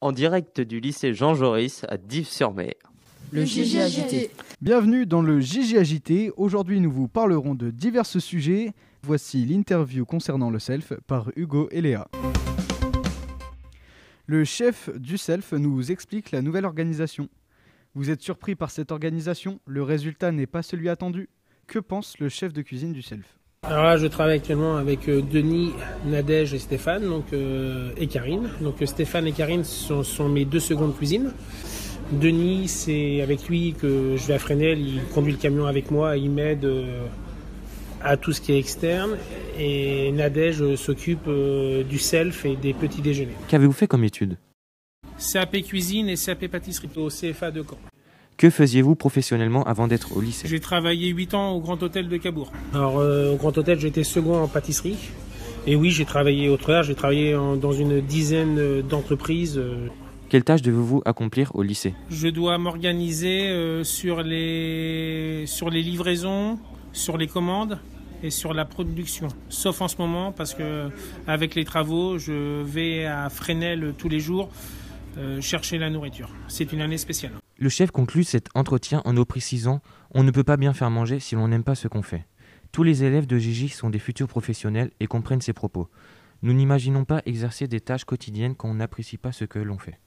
En direct du lycée Jean Jaurès à Dives-sur-Mer. Le JJ agité. Bienvenue dans le JJ agité. Aujourd'hui, nous vous parlerons de divers sujets. Voici l'interview concernant le self par Hugo et Léa. Le chef du self nous explique la nouvelle organisation. Vous êtes surpris par cette organisation? Le résultat n'est pas celui attendu. Que pense le chef de cuisine du self? Alors là, je travaille actuellement avec Denis, Nadège et Stéphane, et Karine. Donc Stéphane et Karine sont mes deux secondes cuisines. Denis, c'est avec lui que je vais à Fresnel, il conduit le camion avec moi, il m'aide à tout ce qui est externe. Et Nadège s'occupe du self et des petits déjeuners. Qu'avez-vous fait comme études? CAP cuisine et CAP pâtisserie au CFA de Caen. Que faisiez-vous professionnellement avant d'être au lycée? J'ai travaillé 8 ans au Grand Hôtel de Cabourg. Alors au Grand Hôtel, j'étais second en pâtisserie. Et oui, j'ai travaillé au travers, j'ai travaillé dans une dizaine d'entreprises. Quelles tâches devez-vous accomplir au lycée? Je dois m'organiser sur les livraisons, sur les commandes et sur la production. Sauf en ce moment parce que avec les travaux, je vais à Fresnel tous les jours chercher la nourriture. C'est une année spéciale. Le chef conclut cet entretien en nous précisant « On ne peut pas bien faire manger si l'on n'aime pas ce qu'on fait ». Tous les élèves de JJ sont des futurs professionnels et comprennent ces propos. Nous n'imaginons pas exercer des tâches quotidiennes quand on n'apprécie pas ce que l'on fait.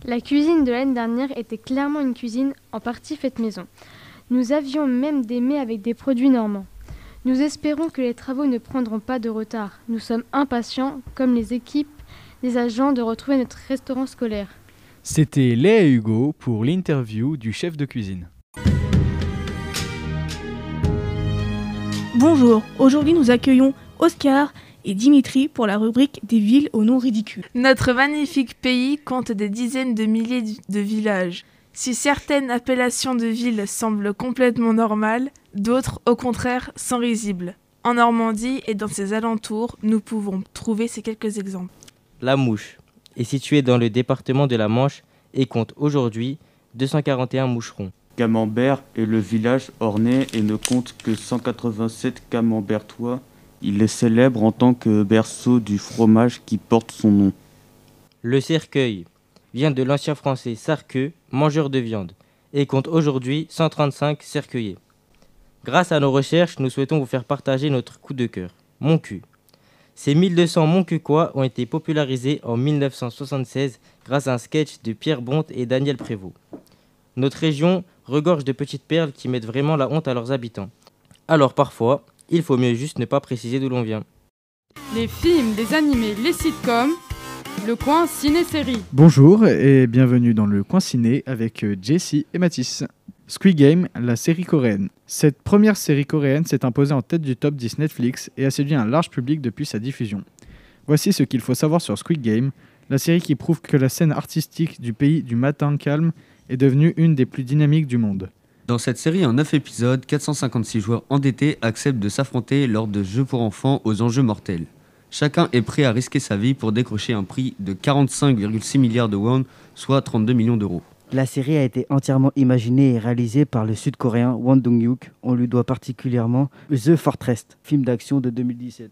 La cuisine de l'année dernière était clairement une cuisine en partie faite maison. Nous avions même des mets avec des produits normands. Nous espérons que les travaux ne prendront pas de retard. Nous sommes impatients, comme les équipes des agents, de retrouver notre restaurant scolaire. C'était Léa et Hugo pour l'interview du chef de cuisine. Bonjour, aujourd'hui nous accueillons Oscar et Dimitri pour la rubrique des villes aux noms ridicules. Notre magnifique pays compte des dizaines de milliers de villages. Si certaines appellations de villes semblent complètement normales, d'autres, au contraire, sont risibles. En Normandie et dans ses alentours, nous pouvons trouver ces quelques exemples. La Mouche est située dans le département de la Manche et compte aujourd'hui 241 moucherons. Camembert est le village ornais et ne compte que 187 camembertois. Il est célèbre en tant que berceau du fromage qui porte son nom. Le Cercueil vient de l'ancien français sarqueux, mangeur de viande, et compte aujourd'hui 135 cercueillers. Grâce à nos recherches, nous souhaitons vous faire partager notre coup de cœur, Montcuq. Ces 1200 Montcuquois ont été popularisés en 1976 grâce à un sketch de Pierre Bonte et Daniel Prévost. Notre région regorge de petites perles qui mettent vraiment la honte à leurs habitants. Alors parfois, il faut mieux juste ne pas préciser d'où l'on vient. Les films, les animés, les sitcoms, le coin ciné-série. Bonjour et bienvenue dans le coin ciné avec Jessie et Mathis. Squid Game, la série coréenne. Cette première série coréenne s'est imposée en tête du top 10 Netflix et a séduit un large public depuis sa diffusion. Voici ce qu'il faut savoir sur Squid Game, la série qui prouve que la scène artistique du pays du matin calme est devenue une des plus dynamiques du monde. Dans cette série en 9 épisodes, 456 joueurs endettés acceptent de s'affronter lors de jeux pour enfants aux enjeux mortels. Chacun est prêt à risquer sa vie pour décrocher un prix de 45,6 milliards de won, soit 32 millions d'euros. La série a été entièrement imaginée et réalisée par le sud-coréen Won Dong-hyuk. On lui doit particulièrement The Fortress, film d'action de 2017.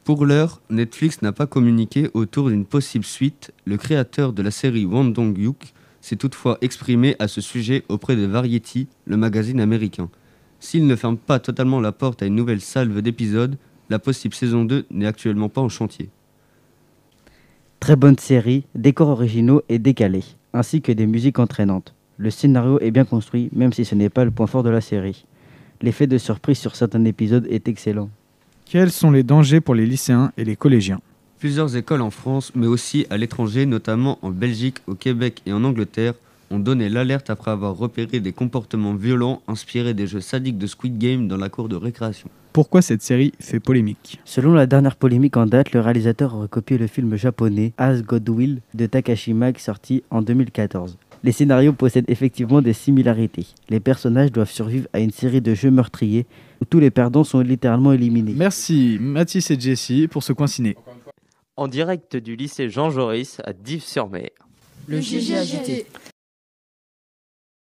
Pour l'heure, Netflix n'a pas communiqué autour d'une possible suite. Le créateur de la série Won Dong-hyuk s'est toutefois exprimé à ce sujet auprès de Variety, le magazine américain. S'il ne ferme pas totalement la porte à une nouvelle salve d'épisodes, la possible saison 2 n'est actuellement pas en chantier. Très bonne série, décors originaux et décalés, ainsi que des musiques entraînantes. Le scénario est bien construit, même si ce n'est pas le point fort de la série. L'effet de surprise sur certains épisodes est excellent. Quels sont les dangers pour les lycéens et les collégiens? Plusieurs écoles en France, mais aussi à l'étranger, notamment en Belgique, au Québec et en Angleterre, ont donné l'alerte après avoir repéré des comportements violents inspirés des jeux sadiques de Squid Game dans la cour de récréation. Pourquoi cette série fait polémique? Selon la dernière polémique en date, le réalisateur aurait copié le film japonais As God Will de Takashi Miike sorti en 2014. Les scénarios possèdent effectivement des similarités. Les personnages doivent survivre à une série de jeux meurtriers où tous les perdants sont littéralement éliminés. Merci Mathis et Jessie pour ce coin ciné. En direct du lycée Jean Jaurès à Dives-sur-Mer. Le JJ agité.